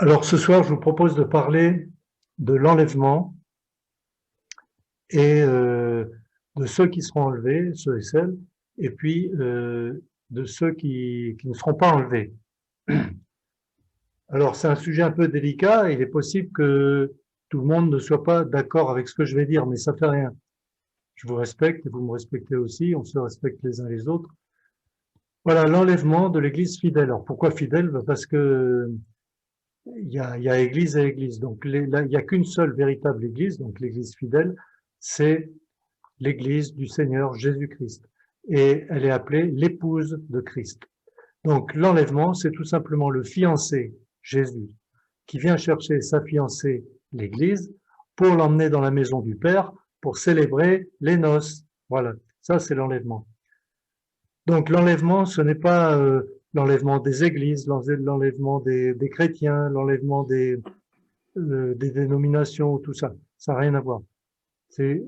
Alors ce soir, je vous propose de parler de l'enlèvement et de ceux qui seront enlevés, ceux et celles, et puis de ceux qui ne seront pas enlevés. Alors c'est un sujet un peu délicat, et il est possible que tout le monde ne soit pas d'accord avec ce que je vais dire, mais ça fait rien. Je vous respecte et vous me respectez aussi, on se respecte les uns les autres. Voilà, l'enlèvement de l'Église fidèle. Alors pourquoi fidèle? Parce que il y a Église et Église. Donc là, il n'y a qu'une seule véritable Église, donc l'Église fidèle, c'est l'Église du Seigneur Jésus-Christ. Et elle est appelée l'épouse de Christ. Donc l'enlèvement, c'est tout simplement le fiancé, Jésus, qui vient chercher sa fiancée, l'Église, pour l'emmener dans la maison du Père, pour célébrer les noces. Voilà, ça c'est l'enlèvement. Donc l'enlèvement, ce n'est pas l'enlèvement des églises, l'enlèvement des chrétiens, l'enlèvement des dénominations, tout ça. Ça n'a rien à voir. C'est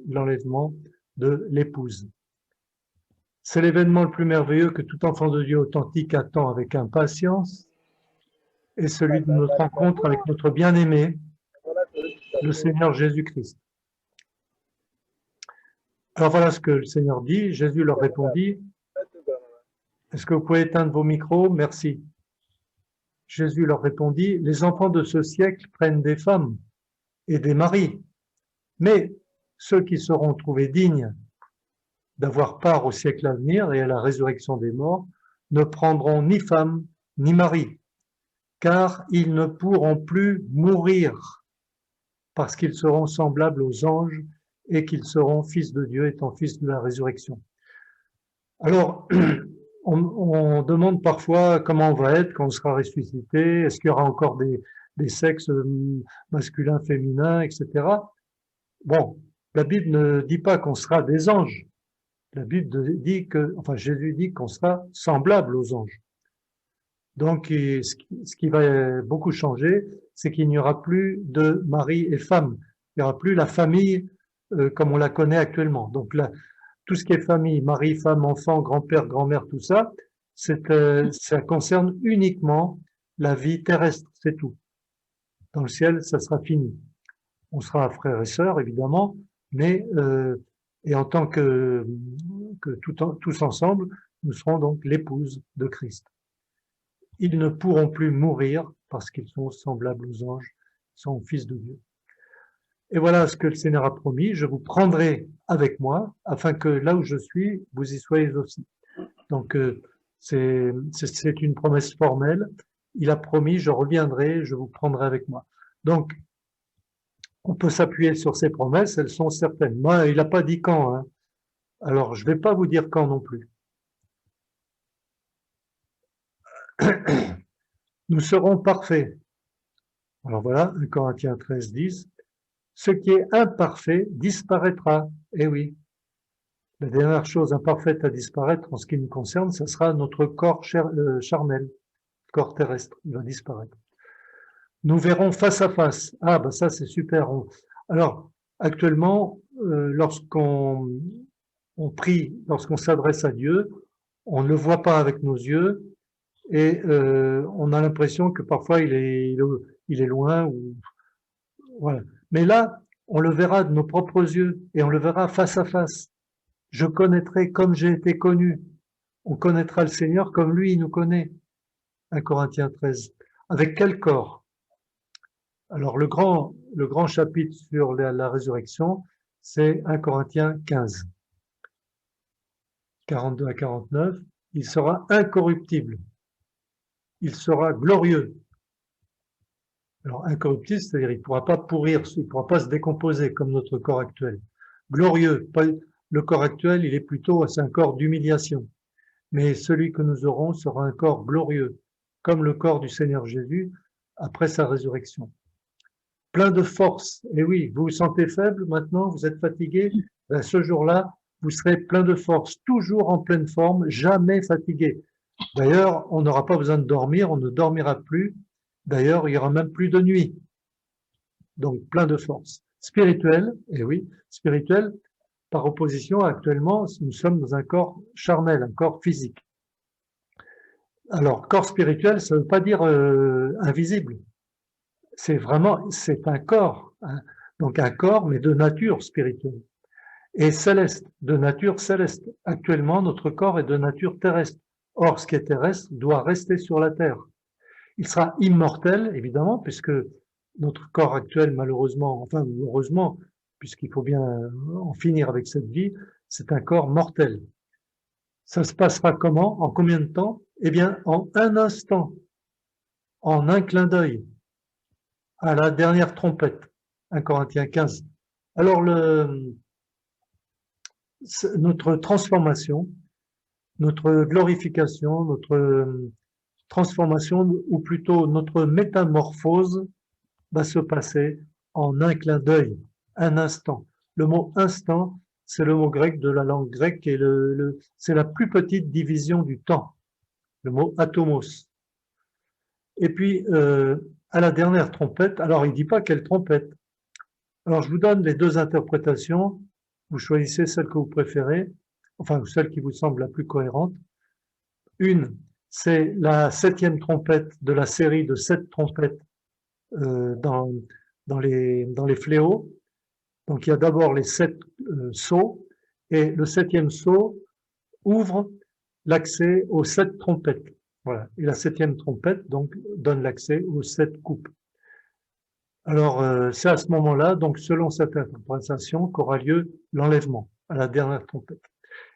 l'enlèvement de l'épouse. C'est l'événement le plus merveilleux que tout enfant de Dieu authentique attend avec impatience, et celui de notre rencontre avec notre bien-aimé, le Seigneur Jésus-Christ. Alors voilà ce que le Seigneur dit. Jésus leur répondit. Est-ce que vous pouvez éteindre vos micros? Merci. Jésus leur répondit, les enfants de ce siècle prennent des femmes et des maris, mais ceux qui seront trouvés dignes d'avoir part au siècle à venir et à la résurrection des morts ne prendront ni femme ni mari, car ils ne pourront plus mourir, parce qu'ils seront semblables aux anges et qu'ils seront fils de Dieu étant fils de la résurrection. Alors, on demande parfois comment on va être quand on sera ressuscité, est-ce qu'il y aura encore des sexes masculins, féminins, etc. Bon, la Bible ne dit pas qu'on sera des anges. La Bible dit que, enfin Jésus dit qu'on sera semblable aux anges. Donc, ce qui va beaucoup changer, c'est qu'il n'y aura plus de mari et femme. Il n'y aura plus la famille comme on la connaît actuellement. Donc là, tout ce qui est famille, mari, femme, enfant, grand-père, grand-mère, tout ça, ça concerne uniquement la vie terrestre, c'est tout. Dans le ciel, ça sera fini. On sera frères et sœurs, évidemment, mais et en tant que tous ensemble, nous serons donc l'épouse de Christ. Ils ne pourront plus mourir parce qu'ils sont semblables aux anges, sont fils de Dieu. Et voilà ce que le Seigneur a promis, je vous prendrai avec moi, afin que là où je suis, vous y soyez aussi. Donc c'est une promesse formelle, il a promis, je reviendrai, je vous prendrai avec moi. Donc, on peut s'appuyer sur ces promesses, elles sont certaines. Moi, il n'a pas dit quand, hein. Alors je ne vais pas vous dire quand non plus. Nous serons parfaits. Alors voilà, 1 Corinthiens 13, 10. Ce qui est imparfait disparaîtra. Eh oui, la dernière chose imparfaite à disparaître en ce qui nous concerne, ce sera notre corps charnel, corps terrestre, il va disparaître. Nous verrons face à face. Ah, ben ça c'est super. Alors, actuellement, lorsqu'on prie, lorsqu'on s'adresse à Dieu, on ne le voit pas avec nos yeux et on a l'impression que parfois il est loin. Voilà. Mais là, on le verra de nos propres yeux et on le verra face à face. Je connaîtrai comme j'ai été connu. On connaîtra le Seigneur comme lui, il nous connaît. 1 Corinthiens 13. Avec quel corps? Alors, le grand chapitre sur la résurrection, c'est 1 Corinthiens 15. 42 à 49. Il sera incorruptible. Il sera glorieux. Alors, incorruptible, c'est-à-dire il ne pourra pas pourrir, il ne pourra pas se décomposer comme notre corps actuel. Glorieux, le corps actuel, il est plutôt, c'est un corps d'humiliation. Mais celui que nous aurons sera un corps glorieux, comme le corps du Seigneur Jésus après sa résurrection. Plein de force. Et oui, vous vous sentez faible maintenant, vous êtes fatigué. Ben, ce jour-là, vous serez plein de force, toujours en pleine forme, jamais fatigué. D'ailleurs, on n'aura pas besoin de dormir, on ne dormira plus. D'ailleurs, il y aura même plus de nuit. Donc, plein de force. Spirituel, et oui, spirituel, par opposition, actuellement, nous sommes dans un corps charnel, un corps physique. Alors, corps spirituel, ça ne veut pas dire invisible. C'est vraiment, c'est un corps, hein. Donc un corps, mais de nature spirituelle. Et céleste, de nature céleste. Actuellement, notre corps est de nature terrestre. Or, ce qui est terrestre doit rester sur la terre. Il sera immortel, évidemment, puisque notre corps actuel, malheureusement, enfin heureusement, puisqu'il faut bien en finir avec cette vie, c'est un corps mortel. Ça se passera comment? En combien de temps? Eh bien, en un instant, en un clin d'œil, à la dernière trompette. 1 Corinthiens 15. Alors, notre transformation, notre glorification, notre transformation, ou plutôt notre métamorphose, va se passer en un clin d'œil, un instant. Le mot instant, c'est le mot grec de la langue grecque et c'est la plus petite division du temps, le mot atomos. Et puis, à la dernière trompette, alors il ne dit pas quelle trompette. Alors je vous donne les deux interprétations, vous choisissez celle que vous préférez, enfin celle qui vous semble la plus cohérente. Une, c'est la 7e trompette de la série de 7 trompettes dans les fléaux. Donc il y a d'abord les 7 sceaux, et le 7e sceau ouvre l'accès aux 7 trompettes. Voilà. Et la 7e trompette donc donne l'accès aux 7 coupes. Alors c'est à ce moment-là, donc selon cette interprétation, qu'aura lieu l'enlèvement à la dernière trompette.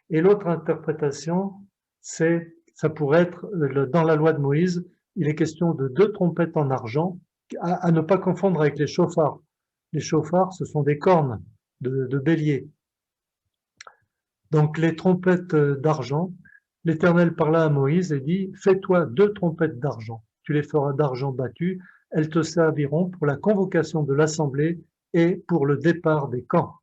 Et l'autre interprétation, ça pourrait être dans la loi de Moïse, il est question de 2 trompettes en argent, à ne pas confondre avec les chauffards. Les chauffards, ce sont des cornes de bélier. Donc les trompettes d'argent, l'Éternel parla à Moïse et dit, fais-toi 2 trompettes d'argent, tu les feras d'argent battu, elles te serviront pour la convocation de l'assemblée et pour le départ des camps.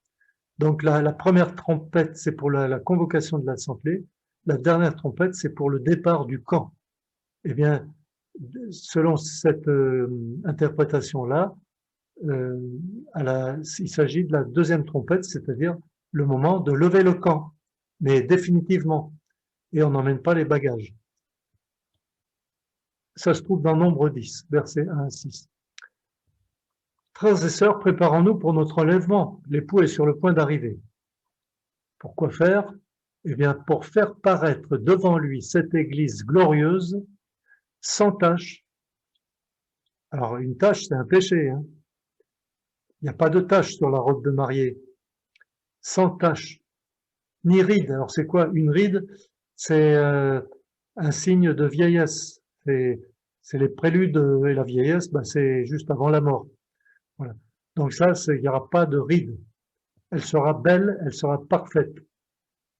Donc la première trompette, c'est pour la convocation de l'assemblée, la dernière trompette, c'est pour le départ du camp. Eh bien, selon cette interprétation-là, il s'agit de la 2e trompette, c'est-à-dire le moment de lever le camp, mais définitivement, et on n'emmène pas les bagages. Ça se trouve dans Nombre 10, versets 1 à 6. Frères et sœurs, préparons-nous pour notre enlèvement. L'époux est sur le point d'arriver. Pourquoi faire? Eh bien, pour faire paraître devant lui cette Église glorieuse, sans tache. Alors, une tache, c'est un péché, hein. Il n'y a pas de tache sur la robe de mariée. Sans tache, ni ride. Alors, c'est quoi une ride? C'est un signe de vieillesse. C'est les préludes et la vieillesse, ben, c'est juste avant la mort. Voilà. Donc ça, il n'y aura pas de ride. Elle sera belle, elle sera parfaite.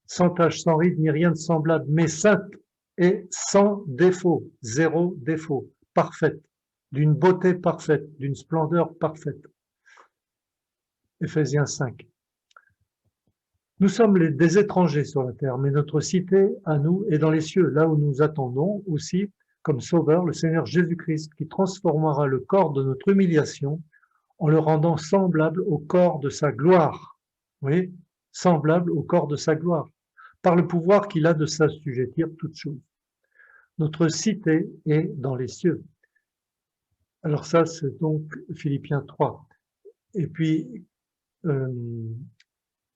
Sans tache, sans ride, ni rien de semblable, mais sainte et sans défaut, 0 défaut, parfaite, d'une beauté parfaite, d'une splendeur parfaite. Éphésiens 5. Nous sommes des étrangers sur la terre, mais notre cité à nous est dans les cieux, là où nous attendons aussi comme sauveur le Seigneur Jésus-Christ, qui transformera le corps de notre humiliation en le rendant semblable au corps de sa gloire. Vous voyez, semblable au corps de sa gloire, par le pouvoir qu'il a de s'assujettir toutes choses. Notre cité est dans les cieux. Alors ça, c'est donc Philippiens 3. Et puis,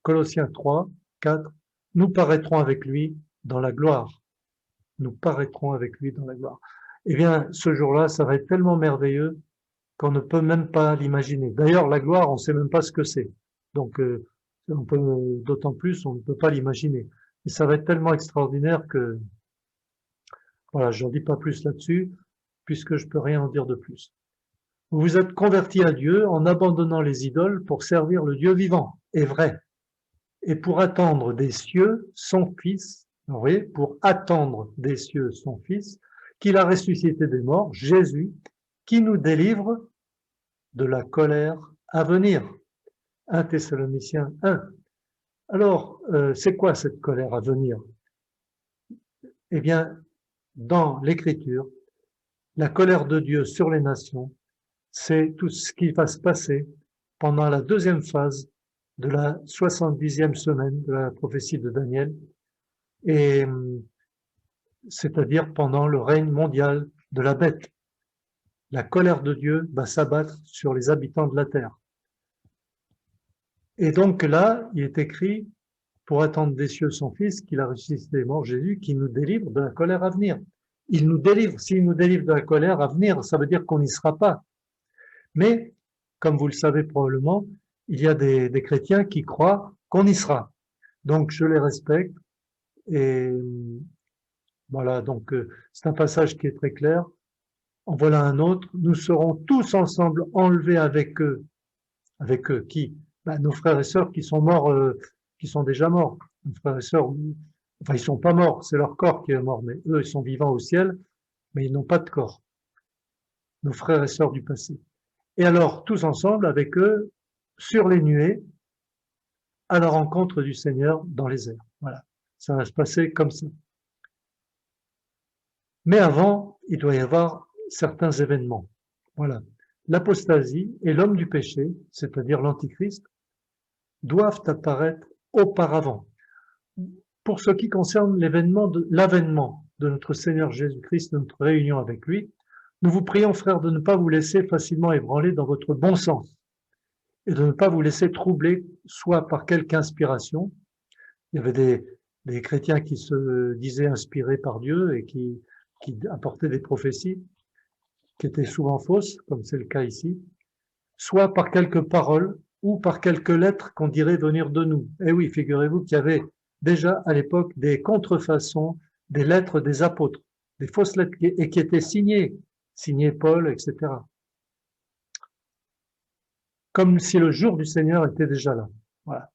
Colossiens 3, 4, nous paraîtrons avec lui dans la gloire. Nous paraîtrons avec lui dans la gloire. Eh bien, ce jour-là, ça va être tellement merveilleux qu'on ne peut même pas l'imaginer. D'ailleurs, la gloire, on ne sait même pas ce que c'est. Donc, d'autant plus, on ne peut pas l'imaginer. Et ça va être tellement extraordinaire que, voilà, je n'en dis pas plus là-dessus, puisque je ne peux rien en dire de plus. Vous vous êtes convertis à Dieu en abandonnant les idoles pour servir le Dieu vivant et vrai, et pour attendre des cieux son Fils, vous voyez, pour attendre des cieux son Fils, qu'il a ressuscité des morts, Jésus, qui nous délivre de la colère à venir. 1 Thessaloniciens 1. Alors, c'est quoi cette colère à venir? Eh bien, dans l'Écriture, la colère de Dieu sur les nations, c'est tout ce qui va se passer pendant la 2e phase de la 70e semaine de la prophétie de Daniel. Et c'est-à-dire pendant le règne mondial de la bête. La colère de Dieu va s'abattre sur les habitants de la terre. Et donc là, il est écrit, pour attendre des cieux son Fils, qu'il a ressuscité des morts, Jésus, qui nous délivre de la colère à venir. Il nous délivre. S'il nous délivre de la colère à venir, ça veut dire qu'on n'y sera pas. Mais, comme vous le savez probablement, il y a des chrétiens qui croient qu'on y sera. Donc, je les respecte. Et voilà, donc c'est un passage qui est très clair. En voilà un autre. Nous serons tous ensemble enlevés avec eux. Avec eux, qui? Nos frères et sœurs qui sont morts, qui sont déjà morts. Nos frères et sœurs, enfin, ils sont pas morts, c'est leur corps qui est mort, mais eux, ils sont vivants au ciel, mais ils n'ont pas de corps. Nos frères et sœurs du passé. Et alors, tous ensemble, avec eux, sur les nuées, à la rencontre du Seigneur dans les airs. Voilà, ça va se passer comme ça. Mais avant, il doit y avoir certains événements. Voilà. L'apostasie et l'homme du péché, c'est-à-dire l'Antichrist, doivent apparaître auparavant. Pour ce qui concerne l'avènement de notre Seigneur Jésus-Christ, de notre réunion avec lui, nous vous prions, frères, de ne pas vous laisser facilement ébranler dans votre bon sens et de ne pas vous laisser troubler soit par quelque inspiration. Il y avait des chrétiens qui se disaient inspirés par Dieu et qui apportaient des prophéties qui étaient souvent fausses, comme c'est le cas ici, soit par quelques paroles ou par quelques lettres qu'on dirait venir de nous. Eh oui, figurez-vous qu'il y avait déjà à l'époque des contrefaçons des lettres des apôtres, des fausses lettres et qui étaient signées Paul, etc. Comme si le jour du Seigneur était déjà là. Voilà.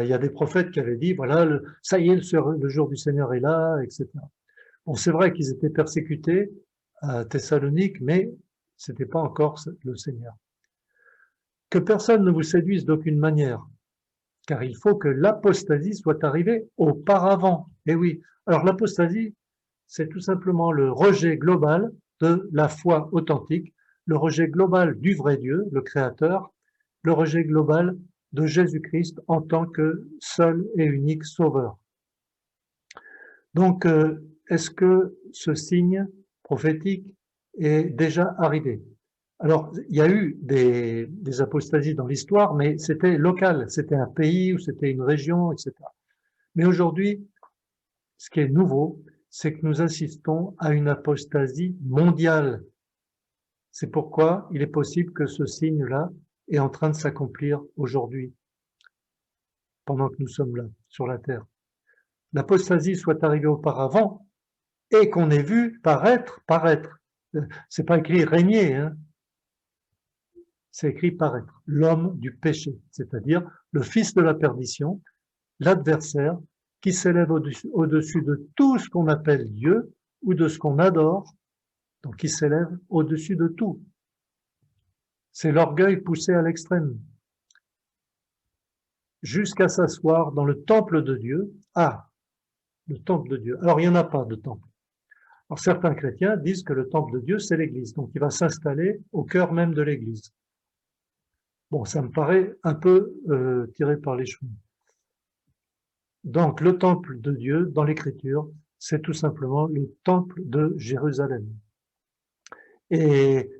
Il y a des prophètes qui avaient dit, voilà, ça y est, le jour du Seigneur est là, etc. Bon, c'est vrai qu'ils étaient persécutés à Thessalonique, mais c'était pas encore le Seigneur. Que personne ne vous séduise d'aucune manière, car il faut que l'apostasie soit arrivée auparavant. Et oui, alors l'apostasie, c'est tout simplement le rejet global de la foi authentique, le rejet global du vrai Dieu, le Créateur, le rejet global de Jésus-Christ en tant que seul et unique Sauveur. Donc, est-ce que ce signe prophétique est déjà arrivé? Alors, il y a eu des apostasies dans l'histoire, mais c'était local, c'était un pays ou c'était une région, etc. Mais aujourd'hui, ce qui est nouveau, c'est que nous assistons à une apostasie mondiale. C'est pourquoi il est possible que ce signe-là est en train de s'accomplir aujourd'hui, pendant que nous sommes là, sur la terre. L'apostasie soit arrivée auparavant et qu'on ait vu paraître. C'est pas écrit régner, hein. C'est écrit paraître. L'homme du péché, c'est-à-dire le fils de la perdition, l'adversaire qui s'élève au-dessus de tout ce qu'on appelle Dieu ou de ce qu'on adore, donc qui s'élève au-dessus de tout. C'est l'orgueil poussé à l'extrême, jusqu'à s'asseoir dans le temple de Dieu. Ah, le temple de Dieu. Alors, il n'y en a pas de temple. Alors, certains chrétiens disent que le temple de Dieu, c'est l'Église. Donc, il va s'installer au cœur même de l'Église. Bon, ça me paraît un peu tiré par les cheveux. Donc, le temple de Dieu, dans l'Écriture, c'est tout simplement le temple de Jérusalem. Et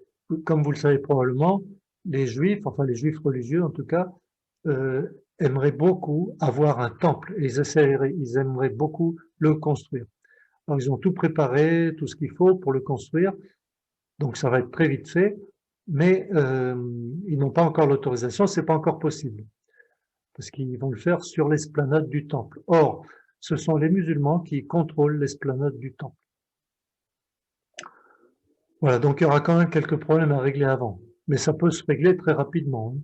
comme vous le savez probablement, les Juifs, enfin les Juifs religieux en tout cas, aimeraient beaucoup avoir un temple. Et ils aimeraient beaucoup le construire. Alors, ils ont tout préparé, tout ce qu'il faut pour le construire. Donc, ça va être très vite fait. Mais ils n'ont pas encore l'autorisation, c'est pas encore possible. Parce qu'ils vont le faire sur l'esplanade du temple. Or, ce sont les musulmans qui contrôlent l'esplanade du temple. Voilà, donc il y aura quand même quelques problèmes à régler avant. Mais ça peut se régler très rapidement.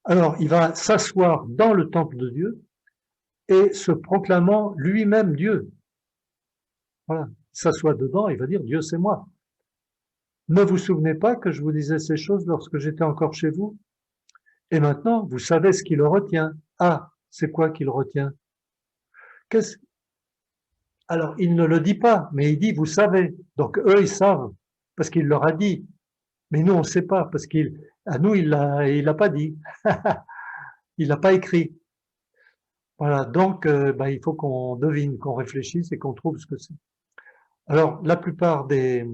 Alors, il va s'asseoir dans le temple de Dieu et se proclamant lui-même Dieu. Voilà, il s'assoit dedans, il va dire Dieu c'est moi. Ne vous souvenez pas que je vous disais ces choses lorsque j'étais encore chez vous? Et maintenant, vous savez ce qui le retient. Ah, c'est quoi qui le retient? Alors, il ne le dit pas, mais il dit, vous savez. Donc, eux, ils savent, parce qu'il leur a dit. Mais nous, on ne sait pas, parce à nous, il l'a pas dit. Il l'a pas écrit. Voilà, donc il faut qu'on devine, qu'on réfléchisse et qu'on trouve ce que c'est. Alors, la plupart de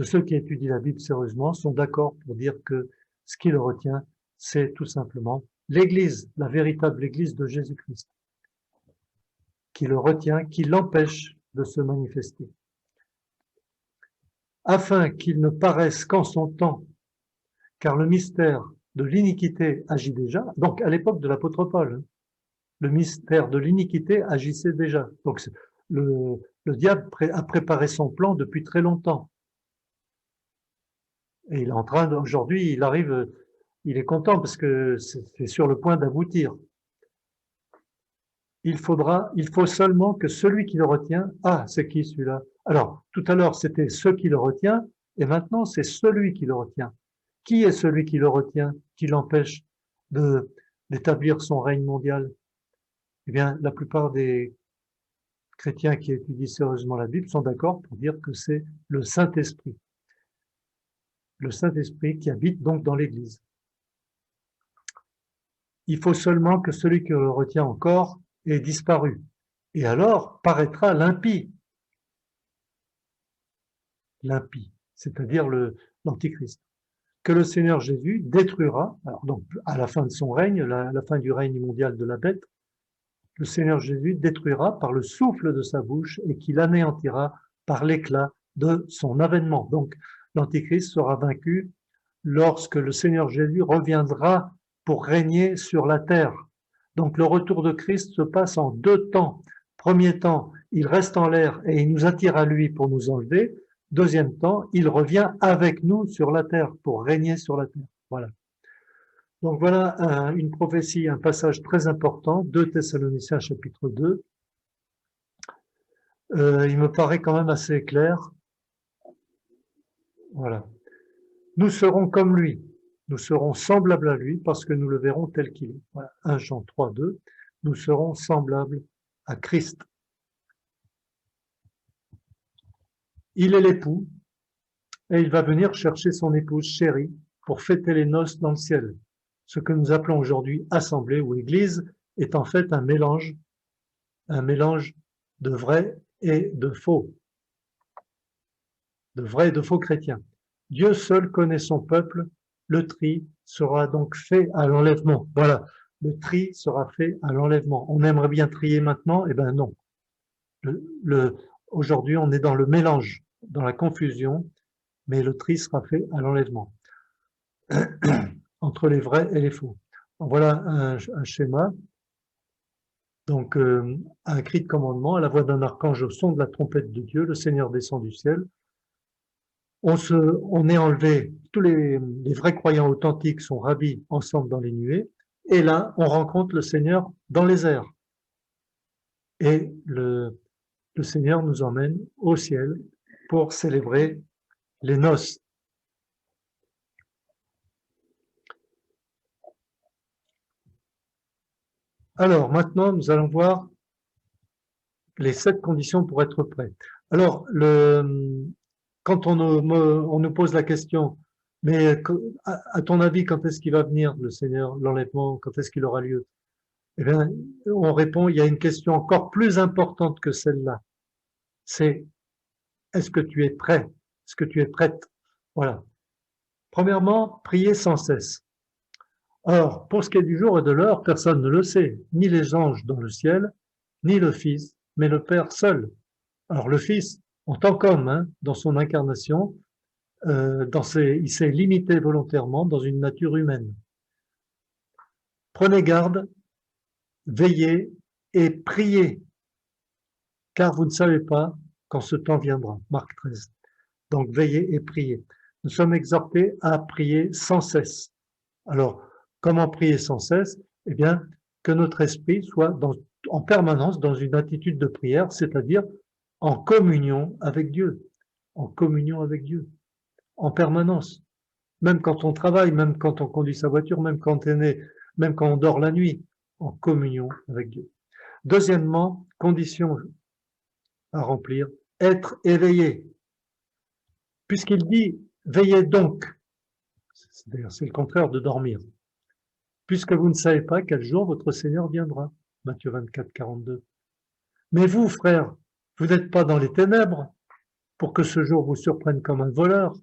ceux qui étudient la Bible sérieusement sont d'accord pour dire que ce qui le retient, c'est tout simplement l'Église, la véritable Église de Jésus-Christ, qui le retient, qui l'empêche de se manifester. Afin qu'il ne paraisse qu'en son temps, car le mystère de l'iniquité agit déjà, donc à l'époque de l'apôtre Paul, le mystère de l'iniquité agissait déjà. Donc le diable a préparé son plan depuis très longtemps. Et il est en train, aujourd'hui, il arrive, il est content parce que c'est sur le point d'aboutir. Il faut seulement que celui qui le retient, c'est qui celui-là? Alors, tout à l'heure, c'était ce qui le retient, et maintenant, c'est celui qui le retient. Qui est celui qui le retient, qui l'empêche d'établir son règne mondial? Eh bien, la plupart des chrétiens qui étudient sérieusement la Bible sont d'accord pour dire que c'est le Saint-Esprit. Le Saint-Esprit qui habite donc dans l'Église. Il faut seulement que celui qui le retient encore ait disparu. Et alors paraîtra l'impie. L'impie, c'est-à-dire l'Antichrist. Que le Seigneur Jésus détruira, alors donc à la fin de son règne, la fin du règne mondial de la bête, le Seigneur Jésus détruira par le souffle de sa bouche et qu'il anéantira par l'éclat de son avènement. Donc l'Antichrist sera vaincu lorsque le Seigneur Jésus reviendra pour régner sur la terre. Donc le retour de Christ se passe en deux temps. Premier temps, il reste en l'air et il nous attire à lui pour nous enlever. Deuxième temps, il revient avec nous sur la terre pour régner sur la terre. Voilà. Donc voilà une prophétie, un passage très important, 2 Thessaloniciens chapitre 2. Il me paraît quand même assez clair. Voilà. Nous serons comme lui, nous serons semblables à lui parce que nous le verrons tel qu'il est. Voilà. 1 Jean 3, 2. Nous serons semblables à Christ. Il est l'époux et il va venir chercher son épouse chérie pour fêter les noces dans le ciel. Ce que nous appelons aujourd'hui assemblée ou église est en fait un mélange de vrai et de faux, chrétiens. Dieu seul connaît son peuple, le tri sera donc fait à l'enlèvement. Voilà, le tri sera fait à l'enlèvement. On aimerait bien trier maintenant, eh bien non. Aujourd'hui, on est dans le mélange, dans la confusion, mais le tri sera fait à l'enlèvement entre les vrais et les faux. Voilà un schéma. Donc, un cri de commandement, à la voix d'un archange au son de la trompette de Dieu, le Seigneur descend du ciel. On est enlevé, tous les vrais croyants authentiques sont ravis ensemble dans les nuées, et là, on rencontre le Seigneur dans les airs. Et le Seigneur nous emmène au ciel pour célébrer les noces. Alors, maintenant, nous allons voir les 7 conditions pour être prêt. Alors, quand on nous pose la question, mais à ton avis, quand est-ce qu'il va venir, le Seigneur, l'enlèvement, quand est-ce qu'il aura lieu? Eh bien, on répond, il y a une question encore plus importante que celle-là. C'est, est-ce que tu es prêt? Est-ce que tu es prête? Voilà. Premièrement, prier sans cesse. Or, pour ce qui est du jour et de l'heure, personne ne le sait, ni les anges dans le ciel, ni le Fils, mais le Père seul. Alors le Fils, en tant qu'homme, dans son incarnation, il s'est limité volontairement dans une nature humaine. Prenez garde, veillez et priez, car vous ne savez pas quand ce temps viendra. Marc 13. Donc veillez et priez. Nous sommes exhortés à prier sans cesse. Alors, comment prier sans cesse? Eh bien, que notre esprit soit en permanence dans une attitude de prière, c'est-à-dire en communion avec Dieu. En communion avec Dieu. En permanence. Même quand on travaille, même quand on conduit sa voiture, même quand on est né, même quand on dort la nuit, en communion avec Dieu. Deuxièmement, condition à remplir, être éveillé. Puisqu'il dit veillez donc, c'est le contraire de dormir, puisque vous ne savez pas quel jour votre Seigneur viendra. Matthieu 24, 42. Mais vous, frères, vous n'êtes pas dans les ténèbres pour que ce jour vous surprenne comme un voleur.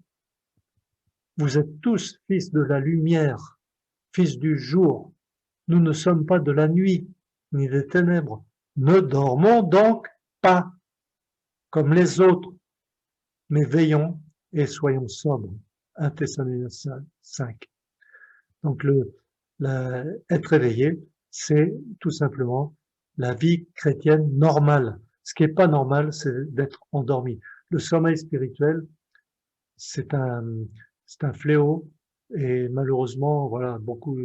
Vous êtes tous fils de la lumière, fils du jour. Nous ne sommes pas de la nuit, ni des ténèbres. Ne dormons donc pas comme les autres, mais veillons et soyons sobres. 1 Thessaloniciens 5. Donc être éveillé, c'est tout simplement la vie chrétienne normale. Ce qui n'est pas normal, c'est d'être endormi. Le sommeil spirituel, c'est un fléau et malheureusement, voilà, beaucoup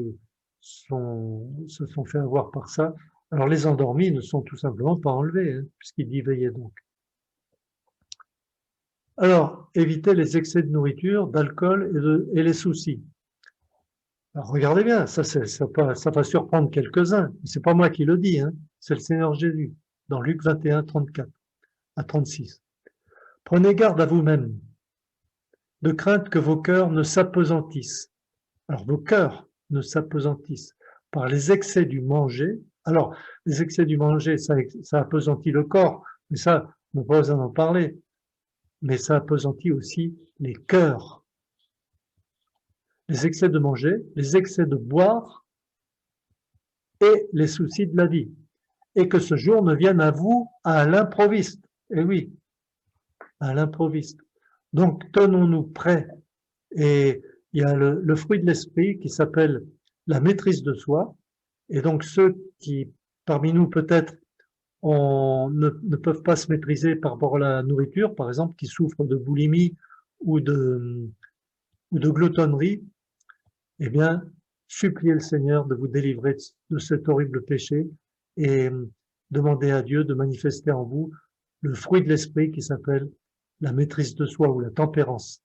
se sont fait avoir par ça. Alors les endormis ne sont tout simplement pas enlevés, hein, puisqu'il dit veillez donc. Alors, évitez les excès de nourriture, d'alcool et les soucis. Alors, regardez bien, ça va surprendre quelques-uns. C'est pas moi qui le dis, hein, c'est le Seigneur Jésus, dans Luc 21, 34 à 36. Prenez garde à vous-même, de crainte que vos cœurs ne s'apesantissent. Alors, vos cœurs ne s'apesantissent par les excès du manger. Alors, les excès du manger, ça appesantit le corps, mais ça, on n'a pas besoin d'en parler. Mais ça appesantit aussi les cœurs. Les excès de manger, les excès de boire et les soucis de la vie. Et que ce jour ne vienne à vous à l'improviste. Eh oui, à l'improviste. Donc, tenons-nous prêts. Et il y a le fruit de l'esprit qui s'appelle la maîtrise de soi. Et donc, ceux qui, parmi nous, peut-être, ne peuvent pas se maîtriser par rapport à la nourriture, par exemple, qui souffrent de boulimie ou de gloutonnerie, eh bien, suppliez le Seigneur de vous délivrer de cet horrible péché et demandez à Dieu de manifester en vous le fruit de l'esprit qui s'appelle la maîtrise de soi ou la tempérance.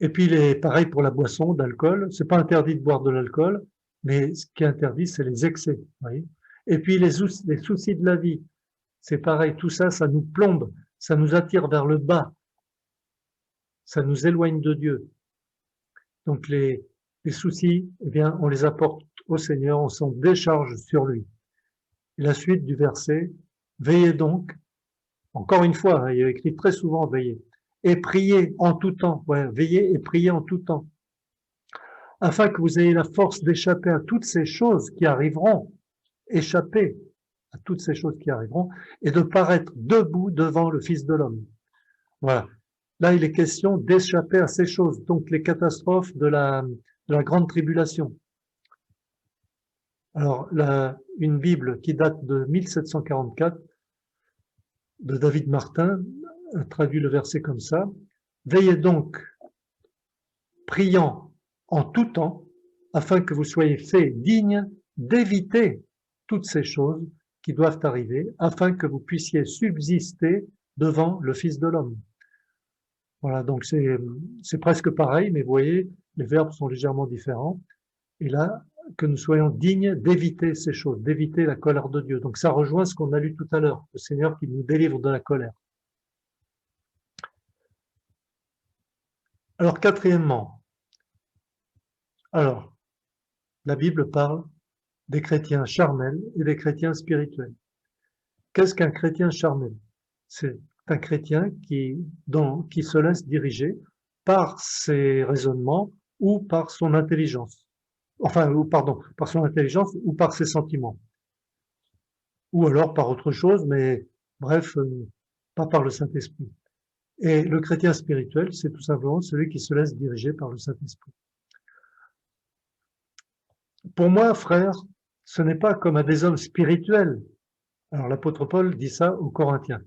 Et puis, il est pareil pour la boisson d'alcool. C'est pas interdit de boire de l'alcool, mais ce qui est interdit, c'est les excès. Voyez. Et puis, les soucis de la vie, c'est pareil. Tout ça, ça nous plombe, ça nous attire vers le bas, ça nous éloigne de Dieu. Donc, les soucis, eh bien, on les apporte au Seigneur, on s'en décharge sur lui. Et la suite du verset, veillez donc, encore une fois, il y a écrit très souvent veillez, et priez en tout temps. Ouais, veillez et priez en tout temps, afin que vous ayez la force d'échapper à toutes ces choses qui arriveront, échapper à toutes ces choses qui arriveront, et de paraître debout devant le Fils de l'homme. Voilà. Là, il est question d'échapper à ces choses, donc les catastrophes de la grande tribulation. Alors, une Bible qui date de 1744, de David Martin, traduit le verset comme ça. Veillez donc, priant en tout temps, afin que vous soyez faits dignes d'éviter toutes ces choses qui doivent arriver, afin que vous puissiez subsister devant le Fils de l'homme. Voilà, donc c'est presque pareil, mais vous voyez, les verbes sont légèrement différents. Et là, que nous soyons dignes d'éviter ces choses, d'éviter la colère de Dieu. Donc ça rejoint ce qu'on a lu tout à l'heure, le Seigneur qui nous délivre de la colère. Alors quatrièmement, la Bible parle des chrétiens charnels et des chrétiens spirituels. Qu'est-ce qu'un chrétien charnel? C'est un chrétien qui se laisse diriger par ses raisonnements ou par son intelligence. Par son intelligence ou par ses sentiments. Ou alors par autre chose, mais bref, pas par le Saint-Esprit. Et le chrétien spirituel, c'est tout simplement celui qui se laisse diriger par le Saint-Esprit. Pour moi, frère, ce n'est pas comme à des hommes spirituels. Alors l'apôtre Paul dit ça aux Corinthiens.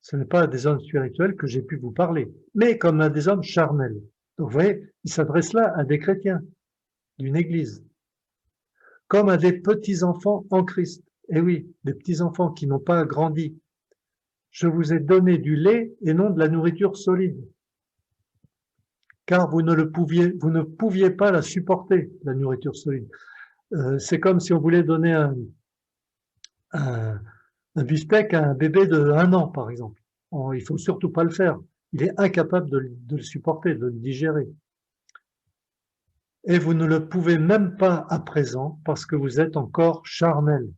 Ce n'est pas à des hommes spirituels que j'ai pu vous parler, mais comme à des hommes charnels. Donc vous voyez, il s'adresse là à des chrétiens d'une église, comme à des petits-enfants en Christ. Eh oui, des petits-enfants qui n'ont pas grandi. Je vous ai donné du lait et non de la nourriture solide, car vous ne pouviez pas la supporter, la nourriture solide. C'est comme si on voulait donner un beefsteak à un bébé de 1 an, par exemple. Il faut surtout pas le faire. Il est incapable de le supporter, de le digérer. et vous ne le pouvez même pas à présent parce que vous êtes encore charnel.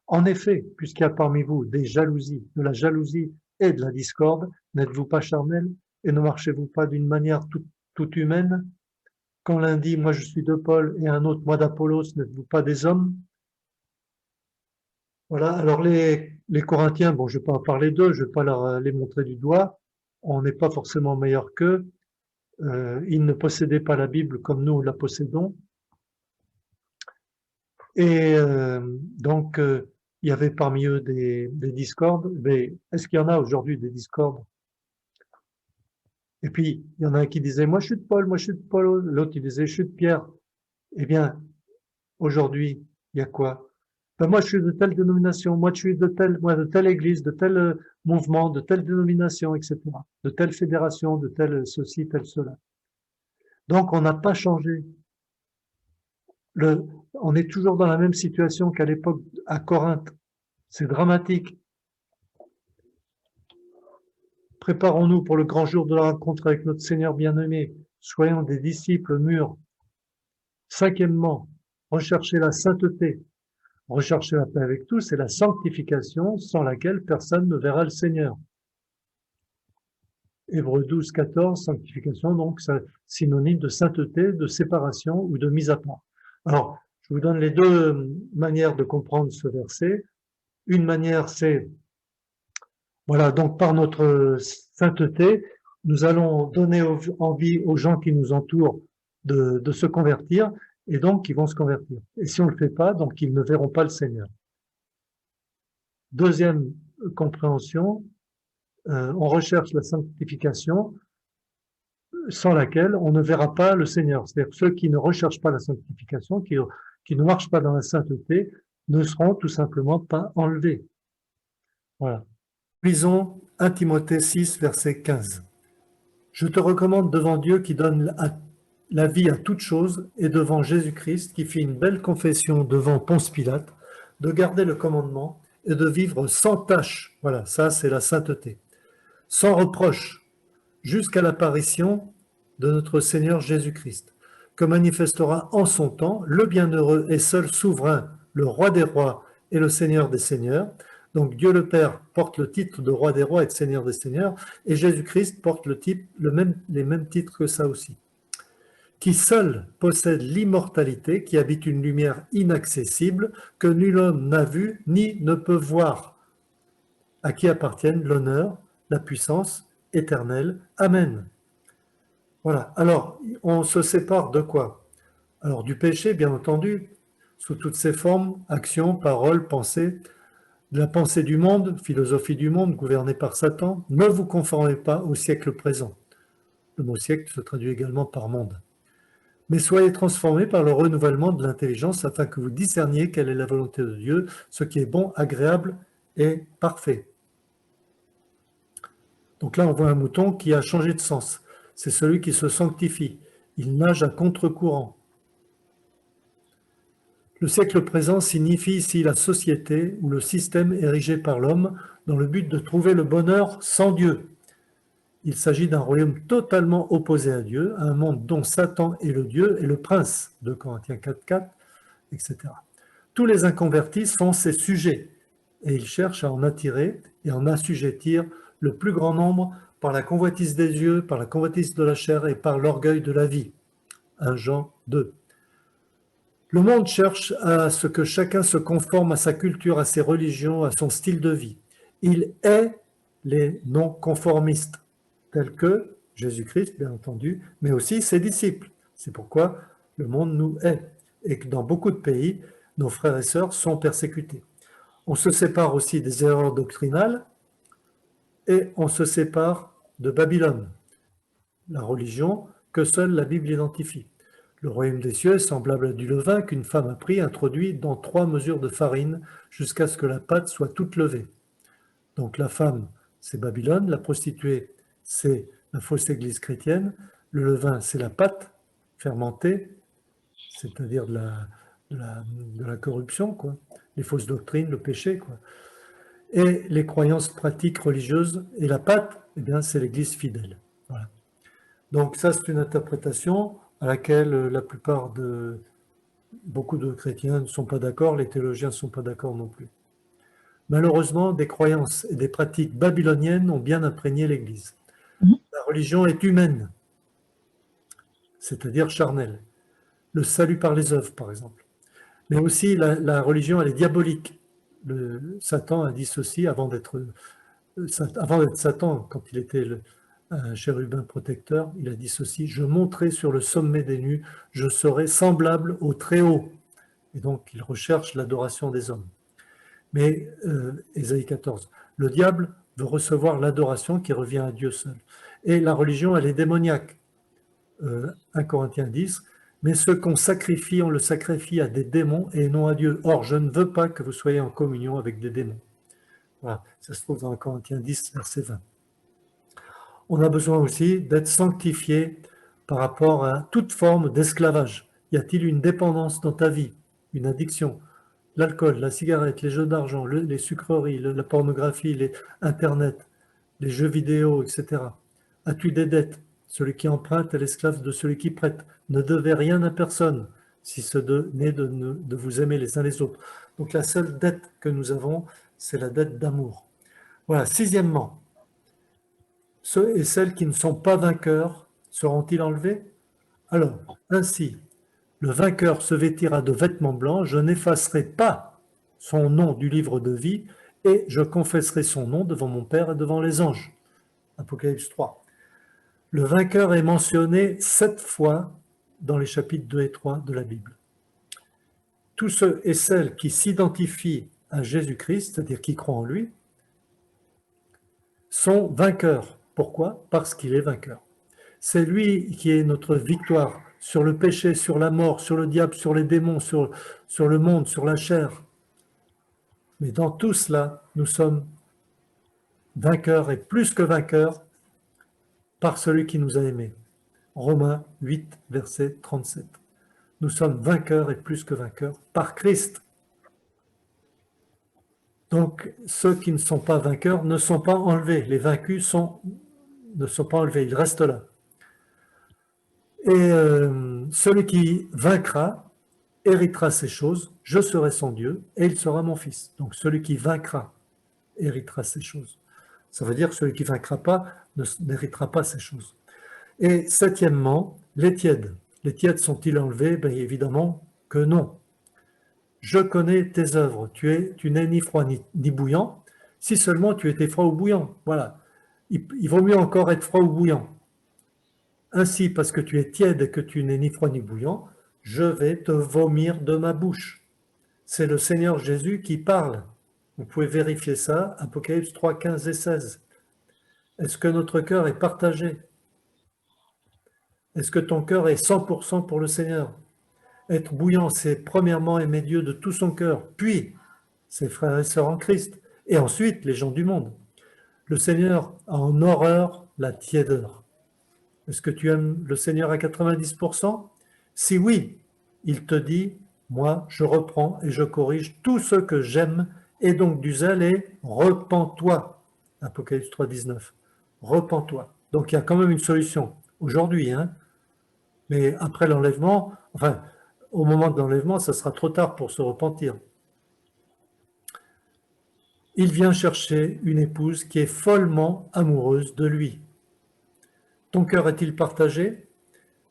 En effet, puisqu'il y a parmi vous des jalousies, de la jalousie et de la discorde, n'êtes-vous pas charnel et ne marchez-vous pas d'une manière toute humaine? Quand l'un dit « moi je suis de Paul » et un autre « moi d'Apollos », n'êtes-vous pas des hommes? Voilà, alors les Corinthiens, bon, je ne vais pas en parler d'eux, je ne vais pas les montrer du doigt, on n'est pas forcément meilleur qu'eux, ils ne possédaient pas la Bible comme nous la possédons, et donc il y avait parmi eux des discordes, mais est-ce qu'il y en a aujourd'hui des discordes? Et puis, il y en a un qui disait « moi je suis de Paul, moi je suis de Paul », l'autre il disait « je suis de Pierre ». Eh bien, aujourd'hui, il y a quoi? Ben moi, je suis de telle dénomination, moi, je suis moi, de telle église, de tel mouvement, de telle dénomination, etc. De telle fédération, de tel ceci, tel cela. Donc, on n'a pas changé. On est toujours dans la même situation qu'à l'époque à Corinthe. C'est dramatique. Préparons-nous pour le grand jour de la rencontre avec notre Seigneur bien-aimé. Soyons des disciples mûrs. Cinquièmement, recherchez la sainteté. Rechercher la paix avec tous, c'est la sanctification sans laquelle personne ne verra le Seigneur. Hébreux 12, 14, sanctification, donc c'est synonyme de sainteté, de séparation ou de mise à part. Alors, je vous donne les deux manières de comprendre ce verset. Une manière, c'est, voilà, donc par notre sainteté, nous allons donner envie aux gens qui nous entourent de se convertir, et donc ils vont se convertir. Et si on ne le fait pas, donc ils ne verront pas le Seigneur. Deuxième compréhension, on recherche la sanctification sans laquelle on ne verra pas le Seigneur. C'est-à-dire que ceux qui ne recherchent pas la sanctification, qui ne marchent pas dans la sainteté, ne seront tout simplement pas enlevés. Voilà. Lisons 1 Timothée 6, verset 15. Je te recommande devant Dieu qui donne la vie à toute chose et devant Jésus-Christ qui fit une belle confession devant Ponce Pilate, de garder le commandement et de vivre sans tâche. Voilà, ça c'est la sainteté. Sans reproche, jusqu'à l'apparition de notre Seigneur Jésus-Christ, que manifestera en son temps le bienheureux et seul souverain, le roi des rois et le Seigneur des seigneurs. Donc Dieu le Père porte le titre de roi des rois et de Seigneur des seigneurs, et Jésus-Christ porte les mêmes titres que ça aussi. Qui seul possède l'immortalité, qui habite une lumière inaccessible, que nul homme n'a vue ni ne peut voir, à qui appartiennent l'honneur, la puissance éternelle. Amen. Voilà. Alors, on se sépare de quoi? Alors, du péché, bien entendu, sous toutes ses formes, action, parole, pensée, de la pensée du monde, philosophie du monde, gouvernée par Satan. Ne vous conformez pas au siècle présent. Le mot siècle se traduit également par monde. Mais soyez transformés par le renouvellement de l'intelligence afin que vous discerniez quelle est la volonté de Dieu, ce qui est bon, agréable et parfait. Donc là, on voit un mouton qui a changé de sens. C'est celui qui se sanctifie. Il nage à contre-courant. Le siècle présent signifie ici la société ou le système érigé par l'homme dans le but de trouver le bonheur sans Dieu. Il s'agit d'un royaume totalement opposé à Dieu, un monde dont Satan est le Dieu et le prince, 2 Corinthiens 4.4, etc. Tous les inconvertis sont ses sujets et ils cherchent à en attirer et en assujettir le plus grand nombre par la convoitise des yeux, par la convoitise de la chair et par l'orgueil de la vie. 1 Jean 2. Le monde cherche à ce que chacun se conforme à sa culture, à ses religions, à son style de vie. Il est les non-conformistes, tels que Jésus-Christ, bien entendu, mais aussi ses disciples. C'est pourquoi le monde nous hait et que dans beaucoup de pays, nos frères et sœurs sont persécutés. On se sépare aussi des erreurs doctrinales et on se sépare de Babylone, la religion que seule la Bible identifie. Le royaume des cieux est semblable à du levain qu'une femme a pris, introduit dans 3 mesures de farine jusqu'à ce que la pâte soit toute levée. Donc la femme, c'est Babylone, la prostituée, c'est la fausse église chrétienne, le levain, c'est la pâte fermentée, c'est-à-dire de la corruption, quoi, les fausses doctrines, le péché, quoi. Et les croyances pratiques religieuses, et la pâte, eh bien, c'est l'église fidèle. Voilà. Donc ça, c'est une interprétation. à laquelle la plupart de beaucoup de chrétiens ne sont pas d'accord, les théologiens ne sont pas d'accord non plus. Malheureusement, des croyances et des pratiques babyloniennes ont bien imprégné l'Église. La religion est humaine, c'est-à-dire charnelle. Le salut par les œuvres, par exemple. Mais aussi, la religion, elle est diabolique. Satan a dit ceci avant d'être Satan, quand il était un chérubin protecteur, il a dit ceci: je monterai sur le sommet des nues, je serai semblable au Très-Haut. Et donc, il recherche l'adoration des hommes. Mais, Ésaïe 14, le diable veut recevoir l'adoration qui revient à Dieu seul. Et la religion, elle est démoniaque. 1 Corinthiens 10, mais ce qu'on sacrifie, on le sacrifie à des démons et non à Dieu. Or, je ne veux pas que vous soyez en communion avec des démons. Voilà, ça se trouve dans 1 Corinthiens 10, verset 20. On a besoin aussi d'être sanctifié par rapport à toute forme d'esclavage. Y a-t-il une dépendance dans ta vie, une addiction? L'alcool, la cigarette, les jeux d'argent, les sucreries, la pornographie, Internet, les jeux vidéo, etc. As-tu des dettes? Celui qui emprunte est l'esclave de celui qui prête. Ne devez rien à personne, si ce n'est de vous aimer les uns les autres. Donc la seule dette que nous avons, c'est la dette d'amour. Voilà. Sixièmement, ceux et celles qui ne sont pas vainqueurs seront-ils enlevés? Alors, ainsi, le vainqueur se vêtira de vêtements blancs, je n'effacerai pas son nom du livre de vie, et je confesserai son nom devant mon Père et devant les anges. Apocalypse 3. Le vainqueur est mentionné 7 fois dans les chapitres 2 et 3 de la Bible. Tous ceux et celles qui s'identifient à Jésus-Christ, c'est-à-dire qui croient en lui, sont vainqueurs. Pourquoi? Parce qu'il est vainqueur. C'est lui qui est notre victoire sur le péché, sur la mort, sur le diable, sur les démons, sur le monde, sur la chair. Mais dans tout cela, nous sommes vainqueurs et plus que vainqueurs par celui qui nous a aimés. Romains 8, verset 37. Nous sommes vainqueurs et plus que vainqueurs par Christ. Donc, ceux qui ne sont pas vainqueurs ne sont pas enlevés. Les vaincus ne sont pas enlevés, ils restent là. Et celui qui vaincra héritera ces choses, je serai son Dieu et il sera mon fils. Donc celui qui vaincra héritera ces choses. Ça veut dire que celui qui ne vaincra pas n'héritera pas ces choses. Et septièmement, les tièdes. Les tièdes sont-ils enlevés? Bien évidemment que non. Je connais tes œuvres. Tu n'es ni froid ni bouillant. Si seulement tu étais froid ou bouillant. Voilà. Il vaut mieux encore être froid ou bouillant. Ainsi, parce que tu es tiède et que tu n'es ni froid ni bouillant, je vais te vomir de ma bouche. C'est le Seigneur Jésus qui parle. Vous pouvez vérifier ça, Apocalypse 3, 15 et 16. Est-ce que notre cœur est partagé? Est-ce que ton cœur est 100% pour le Seigneur? Être bouillant, c'est premièrement aimer Dieu de tout son cœur, puis ses frères et sœurs en Christ, et ensuite les gens du monde. Le Seigneur a en horreur la tiédeur. Est-ce que tu aimes le Seigneur à 90%? Si oui, il te dit, moi, je reprends et je corrige tout ce que j'aime, et donc du zèle et repens-toi. Apocalypse 3, 19. Repens-toi. Donc il y a quand même une solution. Aujourd'hui, hein, mais après l'enlèvement, enfin, au moment de l'enlèvement, ça sera trop tard pour se repentir. Il vient chercher une épouse qui est follement amoureuse de lui. Ton cœur est-il partagé?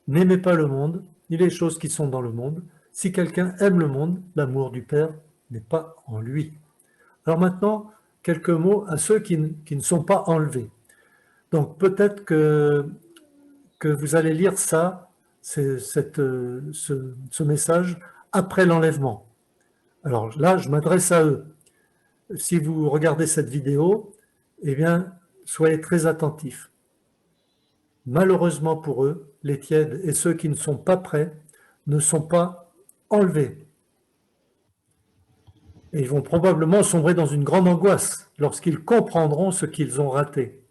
N'aimez pas le monde, ni les choses qui sont dans le monde. Si quelqu'un aime le monde, l'amour du Père n'est pas en lui. Alors maintenant, quelques mots à ceux qui ne sont pas enlevés. Donc peut-être que vous allez lire ça, ce message, après l'enlèvement. Alors là, je m'adresse à eux. Si vous regardez cette vidéo, eh bien, soyez très attentifs. Malheureusement pour eux, les tièdes et ceux qui ne sont pas prêts ne sont pas enlevés. Et ils vont probablement sombrer dans une grande angoisse lorsqu'ils comprendront ce qu'ils ont raté.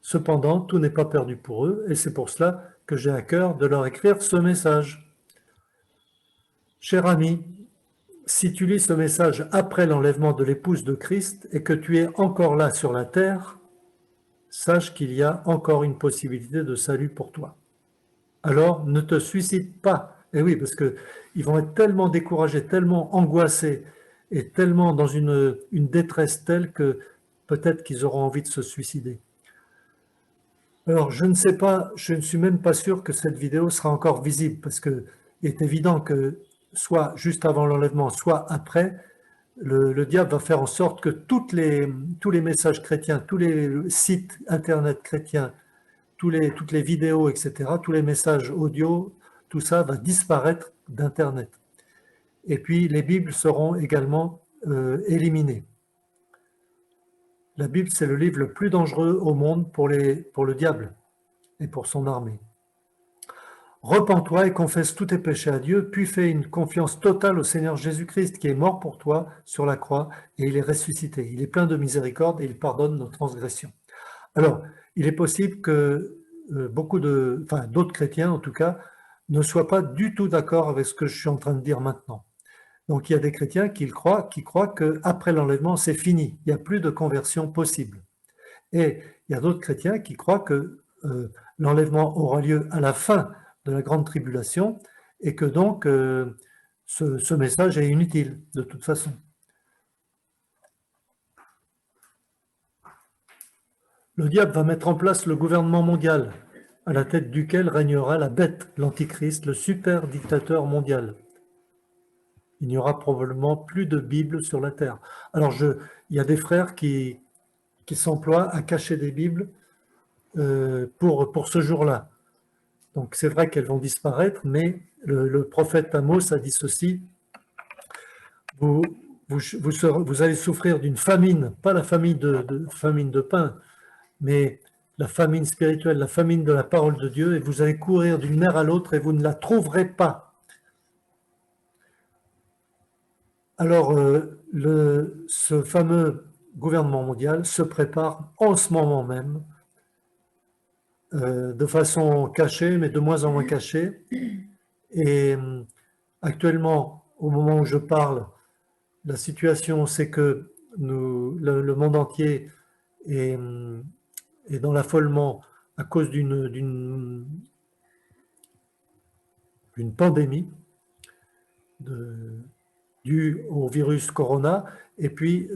Cependant, tout n'est pas perdu pour eux, et c'est pour cela que j'ai à cœur de leur écrire ce message. Cher ami, si tu lis ce message après l'enlèvement de l'épouse de Christ et que tu es encore là sur la terre, sache qu'il y a encore une possibilité de salut pour toi. alors ne te suicide pas. Et oui, parce qu'ils vont être tellement découragés, tellement angoissés et tellement dans une détresse telle que peut-être qu'ils auront envie de se suicider. Alors, je ne sais pas, je ne suis même pas sûr que cette vidéo sera encore visible parce que il est évident que soit juste avant l'enlèvement, soit après, le diable va faire en sorte que tous les messages chrétiens, tous les sites internet chrétiens, toutes les vidéos, etc., tous les messages audio, tout ça va disparaître d'Internet. Et puis les Bibles seront également éliminées. La Bible, c'est le livre le plus dangereux au monde pour le diable et pour son armée. Repens-toi et confesse tous tes péchés à Dieu, puis fais une confiance totale au Seigneur Jésus-Christ qui est mort pour toi sur la croix et il est ressuscité. Il est plein de miséricorde et il pardonne nos transgressions. Alors, il est possible que d'autres chrétiens en tout cas, ne soient pas du tout d'accord avec ce que je suis en train de dire maintenant. Donc il y a des chrétiens qui croient qu'après l'enlèvement, c'est fini, il n'y a plus de conversion possible. Et il y a d'autres chrétiens qui croient que l'enlèvement aura lieu à la fin de la grande tribulation et que donc ce message est inutile de toute façon. Le diable va mettre en place le gouvernement mondial, à la tête duquel régnera la bête, l'antichrist, le super dictateur mondial. Il n'y aura probablement plus de Bible sur la terre. Alors, il y a des frères qui s'emploient à cacher des Bibles pour ce jour-là. Donc, c'est vrai qu'elles vont disparaître, mais le prophète Amos a dit ceci, vous allez souffrir d'une famine, pas la famine famine de pain, mais la famine spirituelle, la famine de la parole de Dieu, et vous allez courir d'une mer à l'autre et vous ne la trouverez pas. Alors, ce fameux gouvernement mondial se prépare en ce moment même, de façon cachée, mais de moins en moins cachée. Et actuellement, au moment où je parle, la situation, c'est que le monde entier est dans l'affolement à cause d'une pandémie due au virus corona et puis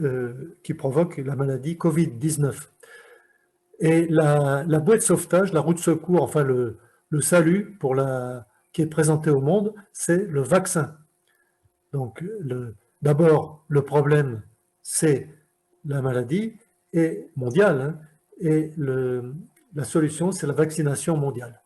qui provoque la maladie Covid-19. Et la bouée de sauvetage, la roue de secours, enfin le salut qui est présenté au monde, c'est le vaccin. Donc d'abord, le problème, c'est la maladie et mondiale, hein, et la solution, c'est la vaccination mondiale.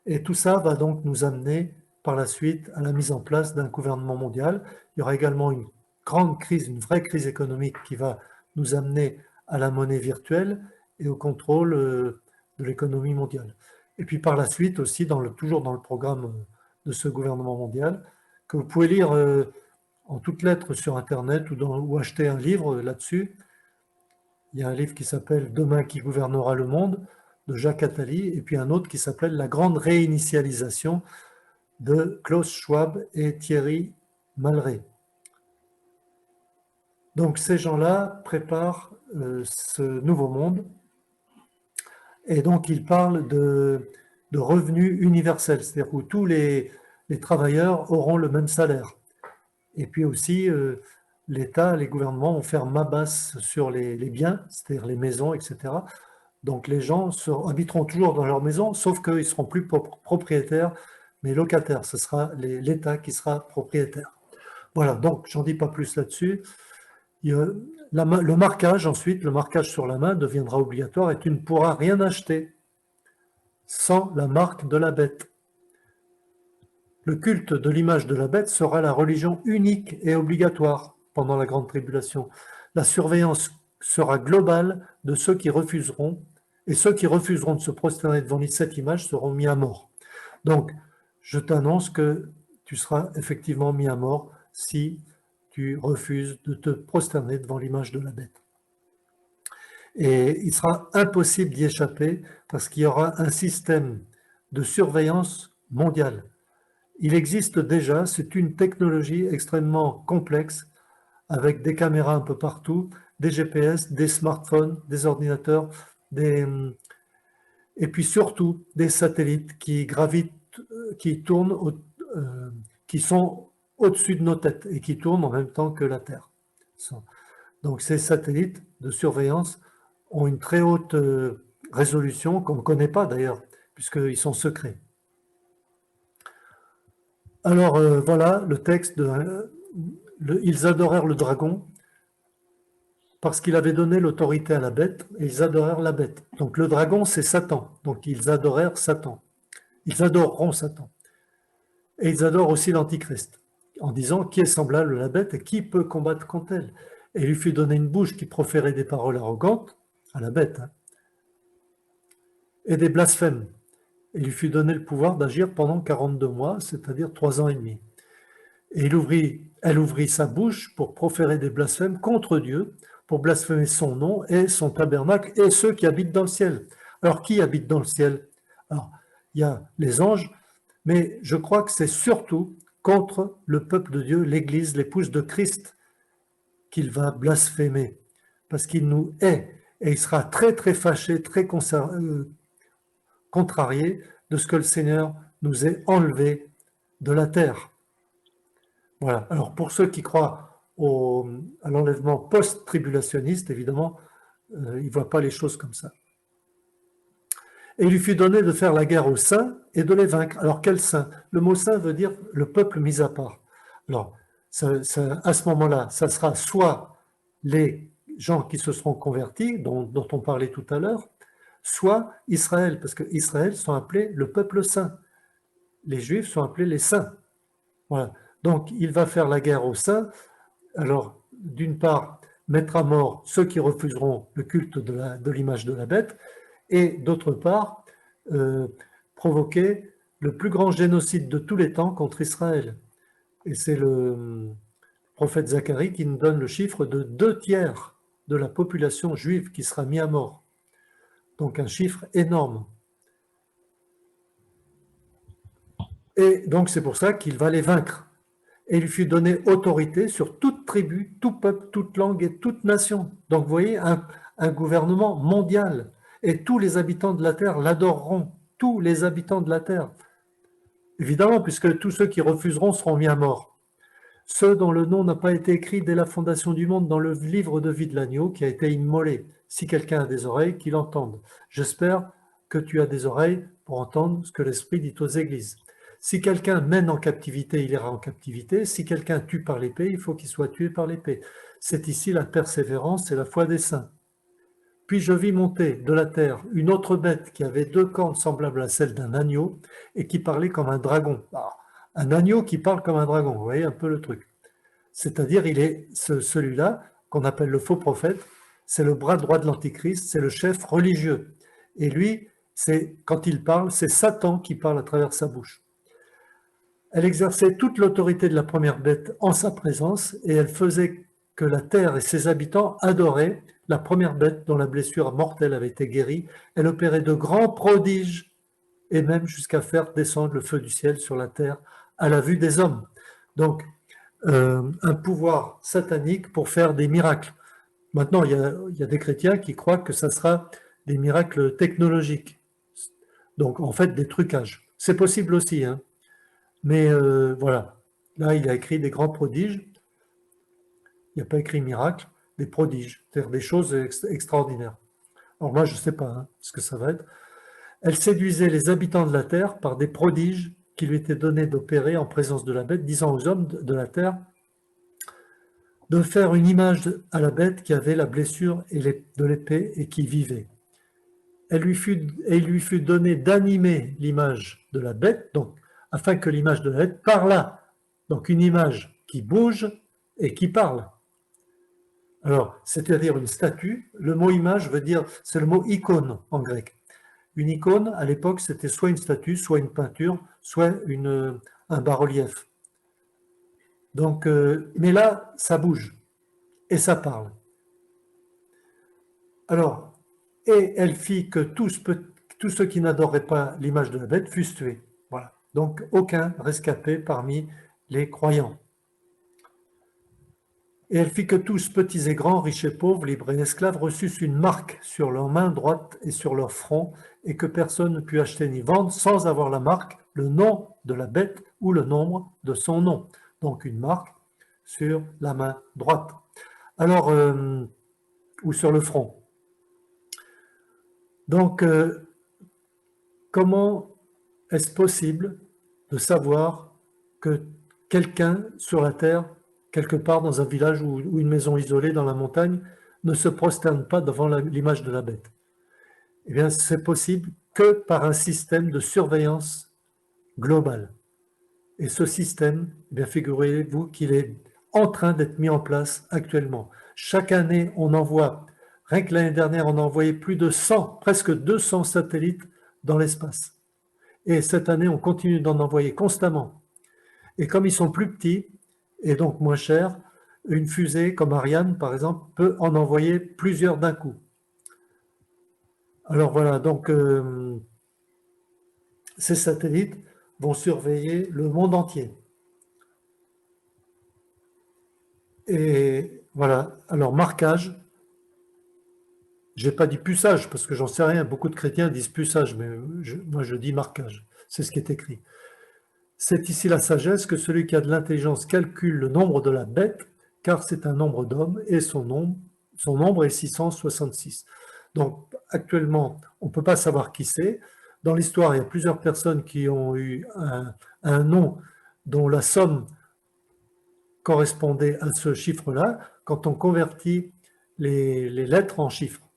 Et tout ça va donc nous amener par la suite à la mise en place d'un gouvernement mondial. Il y aura également une grande crise, une vraie crise économique qui va nous amener à la monnaie virtuelle et au contrôle de l'économie mondiale. Et puis par la suite aussi, toujours dans le programme de ce gouvernement mondial, que vous pouvez lire en toutes lettres sur Internet ou acheter un livre là-dessus. Il y a un livre qui s'appelle « Demain qui gouvernera le monde » de Jacques Attali, et puis un autre qui s'appelle « La grande réinitialisation » de Klaus Schwab et Thierry Malré. Donc ces gens-là préparent ce nouveau monde, et donc ils parlent de revenus universels, c'est-à-dire où tous les travailleurs auront le même salaire. Et puis aussi, l'État, les gouvernements vont faire main basse sur les biens, c'est-à-dire les maisons, etc. Donc les gens habiteront toujours dans leur maison, sauf qu'ils ne seront plus propriétaires, mais locataires. Ce sera l'État qui sera propriétaire. Voilà, donc j'en dis pas plus là-dessus. Le marquage ensuite, le marquage sur la main deviendra obligatoire et tu ne pourras rien acheter sans la marque de la bête. Le culte de l'image de la bête sera la religion unique et obligatoire pendant la grande tribulation. La surveillance sera globale de ceux qui refuseront, et ceux qui refuseront de se prosterner devant cette image seront mis à mort. Donc, je t'annonce que tu seras effectivement mis à mort si tu refuses de te prosterner devant l'image de la bête. Et il sera impossible d'y échapper parce qu'il y aura un système de surveillance mondiale. Il existe déjà, c'est une technologie extrêmement complexe avec des caméras un peu partout, des GPS, des smartphones, des ordinateurs, des et puis surtout des satellites qui gravitent, qui tournent, qui sont au-dessus de nos têtes et qui tournent en même temps que la Terre. Donc ces satellites de surveillance ont une très haute résolution qu'on ne connaît pas d'ailleurs, puisqu'ils sont secrets. Alors voilà le texte ils adorèrent le dragon parce qu'il avait donné l'autorité à la bête, et ils adorèrent la bête. Donc le dragon, c'est Satan. Donc ils adorèrent Satan. Ils adoreront Satan. Et ils adorent aussi l'Antichrist, en disant qui est semblable à la bête et qui peut combattre contre elle. Et il lui fut donné une bouche qui proférait des paroles arrogantes, à la bête, hein, et des blasphèmes. Et il lui fut donné le pouvoir d'agir pendant 42 mois, c'est-à-dire 3 ans et demi. Et elle ouvrit sa bouche pour proférer des blasphèmes contre Dieu, pour blasphémer son nom et son tabernacle et ceux qui habitent dans le ciel. Alors, qui habite dans le ciel? Alors, il y a les anges, mais je crois que c'est surtout contre le peuple de Dieu, l'Église, l'épouse de Christ, qu'il va blasphémer, parce qu'il nous hait, et il sera très très fâché, très contrarié de ce que le Seigneur nous ait enlevé de la terre. Voilà. Alors pour ceux qui croient à l'enlèvement post-tribulationniste, évidemment, ils ne voient pas les choses comme ça. Et il lui fut donné de faire la guerre aux saints et de les vaincre. Alors quel saint? Le mot saint veut dire le peuple mis à part. Alors à ce moment-là, ça sera soit les gens qui se seront convertis, dont on parlait tout à l'heure, soit Israël, parce que Israël sont appelés le peuple saint. Les Juifs sont appelés les saints. Voilà. Donc, il va faire la guerre aux saints. Alors, d'une part, mettre à mort ceux qui refuseront le culte de l'image de la bête, et d'autre part, provoquer le plus grand génocide de tous les temps contre Israël. Et c'est le prophète Zacharie qui nous donne le chiffre de 2/3 de la population juive qui sera mis à mort. Donc un chiffre énorme. Et donc c'est pour ça qu'il va les vaincre. Et il lui fut donné autorité sur toute tribu, tout peuple, toute langue et toute nation. Donc vous voyez, un gouvernement mondial. Et tous les habitants de la terre l'adoreront. Tous les habitants de la terre. Évidemment, puisque tous ceux qui refuseront seront mis à mort. Ceux dont le nom n'a pas été écrit dès la fondation du monde dans le livre de vie de l'agneau qui a été immolé. Si quelqu'un a des oreilles, qu'il entende. J'espère que tu as des oreilles pour entendre ce que l'Esprit dit aux églises. Si quelqu'un mène en captivité, il ira en captivité. Si quelqu'un tue par l'épée, il faut qu'il soit tué par l'épée. C'est ici la persévérance et la foi des saints. Puis je vis monter de la terre une autre bête qui avait 2 cornes semblables à celles d'un agneau et qui parlait comme un dragon. Un agneau qui parle comme un dragon, vous voyez un peu le truc. C'est-à-dire, il est celui-là, qu'on appelle le faux prophète, c'est le bras droit de l'Antichrist, c'est le chef religieux. Et lui, quand il parle, c'est Satan qui parle à travers sa bouche. Elle exerçait toute l'autorité de la première bête en sa présence et elle faisait que la terre et ses habitants adoraient la première bête dont la blessure mortelle avait été guérie. Elle opérait de grands prodiges et même jusqu'à faire descendre le feu du ciel sur la terre à la vue des hommes. Donc, un pouvoir satanique pour faire des miracles. Maintenant, il y a des chrétiens qui croient que ça sera des miracles technologiques. Donc, en fait, des trucages. C'est possible aussi, hein. Mais voilà, là il a écrit des grands prodiges, il n'a pas écrit miracle, des prodiges, c'est-à-dire des choses extraordinaires. Alors moi je ne sais pas ce que ça va être. Elle séduisait les habitants de la terre par des prodiges qui lui étaient donnés d'opérer en présence de la bête, disant aux hommes de la terre de faire une image à la bête qui avait la blessure de l'épée et qui vivait. Il lui fut donné d'animer l'image de la bête, donc afin que l'image de la bête parlât. Donc une image qui bouge et qui parle. Alors, c'est-à-dire une statue, le mot image veut dire, c'est le mot icône en grec. Une icône, à l'époque, c'était soit une statue, soit une peinture, soit un bas-relief. Donc, mais là, ça bouge et ça parle. Alors, et elle fit que tous ceux qui n'adoraient pas l'image de la bête fussent tués. Voilà. Donc, aucun rescapé parmi les croyants. Et elle fit que tous, petits et grands, riches et pauvres, libres et esclaves, reçussent une marque sur leur main droite et sur leur front, et que personne ne peut acheter ni vendre sans avoir la marque, le nom de la bête ou le nombre de son nom. Donc une marque sur la main droite. Alors, ou sur le front. Donc, comment est-ce possible de savoir que quelqu'un sur la terre, quelque part dans un village ou une maison isolée dans la montagne, ne se prosterne pas devant l'image de la bête? Eh bien, c'est possible que par un système de surveillance globale. Et ce système, eh bien, figurez-vous qu'il est en train d'être mis en place actuellement. Chaque année, on envoie, rien que l'année dernière, on a envoyé plus de 100, presque 200 satellites dans l'espace. Et cette année, on continue d'en envoyer constamment. Et comme ils sont plus petits et donc moins chers, une fusée comme Ariane, par exemple, peut en envoyer plusieurs d'un coup. Alors voilà, donc ces satellites vont surveiller le monde entier. Et voilà, alors marquage, j'ai pas dit puçage parce que j'en sais rien, beaucoup de chrétiens disent puçage, mais moi je dis marquage, c'est ce qui est écrit. C'est ici la sagesse que celui qui a de l'intelligence calcule le nombre de la bête, car c'est un nombre d'hommes et son nombre est 666. Donc actuellement, on ne peut pas savoir qui c'est. Dans l'histoire, il y a plusieurs personnes qui ont eu un nom dont la somme correspondait à ce chiffre-là quand on convertit les lettres en chiffres.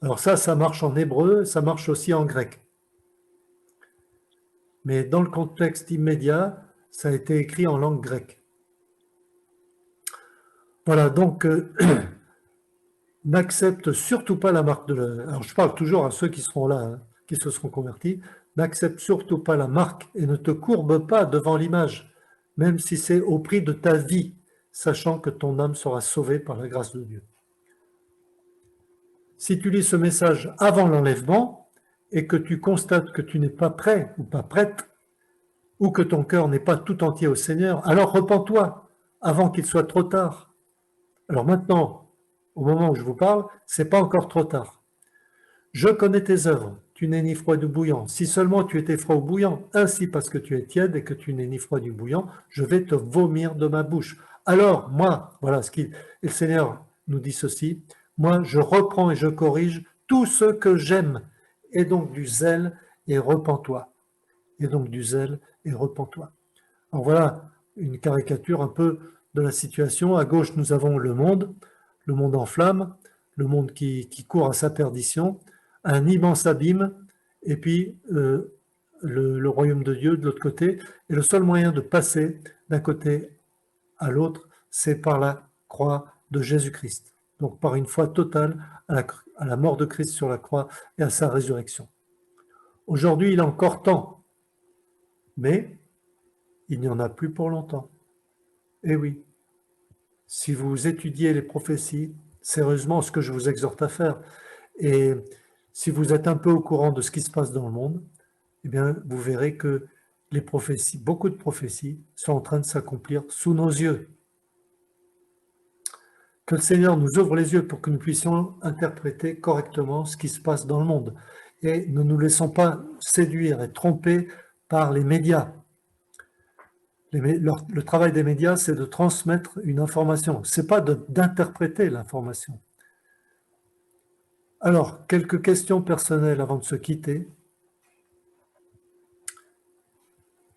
Alors ça marche en hébreu, ça marche aussi en grec. Mais dans le contexte immédiat, ça a été écrit en langue grecque. Voilà, donc n'accepte surtout pas la marque de la... Alors je parle toujours à ceux qui seront là, hein, qui se seront convertis. N'accepte surtout pas la marque et ne te courbe pas devant l'image, même si c'est au prix de ta vie, sachant que ton âme sera sauvée par la grâce de Dieu. Si tu lis ce message avant l'enlèvement et que tu constates que tu n'es pas prêt ou pas prête, ou que ton cœur n'est pas tout entier au Seigneur, alors repens-toi avant qu'il soit trop tard. Alors maintenant, au moment où je vous parle, c'est pas encore trop tard. Je connais tes œuvres, tu n'es ni froid ni bouillant. Si seulement tu étais froid ou bouillant, ainsi parce que tu es tiède et que tu n'es ni froid ni bouillant, je vais te vomir de ma bouche. Alors, moi, voilà ce qu'il... Et le Seigneur nous dit ceci, moi, je reprends et je corrige tout ce que j'aime. Et donc du zèle et repens-toi. Et donc du zèle et repens-toi. Alors voilà une caricature un peu de la situation. À gauche, nous avons le monde en flammes, le monde qui court à sa perdition, un immense abîme, et puis le royaume de Dieu de l'autre côté. Et le seul moyen de passer d'un côté à l'autre, c'est par la croix de Jésus-Christ. Donc par une foi totale à la mort de Christ sur la croix et à sa résurrection. Aujourd'hui, il est encore temps, mais il n'y en a plus pour longtemps. Eh oui, si vous étudiez les prophéties, sérieusement, ce que je vous exhorte à faire, et si vous êtes un peu au courant de ce qui se passe dans le monde, eh bien, vous verrez que les prophéties, beaucoup de prophéties, sont en train de s'accomplir sous nos yeux. Que le Seigneur nous ouvre les yeux pour que nous puissions interpréter correctement ce qui se passe dans le monde. Et ne nous laissons pas séduire et tromper par les médias. Le travail des médias, c'est de transmettre une information. Ce n'est pas d'interpréter l'information. Alors, quelques questions personnelles avant de se quitter.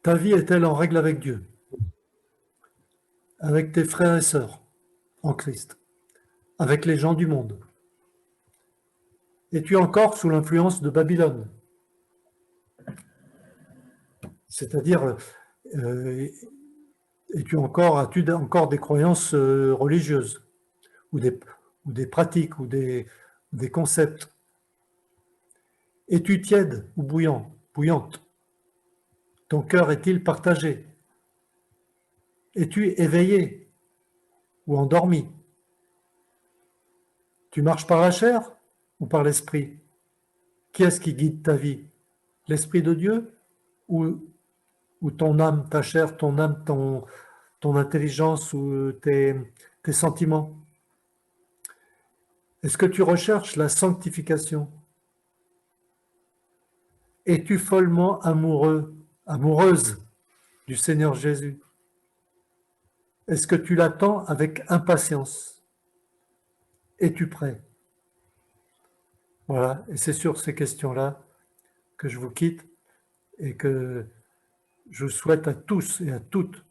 Ta vie est-elle en règle avec Dieu? Avec tes frères et sœurs en Christ? Avec les gens du monde? Es-tu encore sous l'influence de Babylone? C'est-à-dire, as-tu encore des croyances religieuses ou des pratiques ou des concepts? Es-tu tiède ou bouillante? Ton cœur est-il partagé? Es-tu éveillé ou endormi? Tu marches par la chair ou par l'esprit? Qui est-ce qui guide ta vie? L'Esprit de Dieu ou ton âme, ta chair, ton âme, ton intelligence ou tes sentiments? Est-ce que tu recherches la sanctification? Es-tu follement amoureux, amoureuse du Seigneur Jésus? Est-ce que tu l'attends avec impatience? Es-tu prêt? Voilà, et c'est sur ces questions-là que je vous quitte et que je vous souhaite à tous et à toutes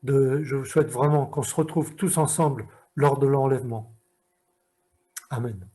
je vous souhaite vraiment qu'on se retrouve tous ensemble lors de l'enlèvement. Amen.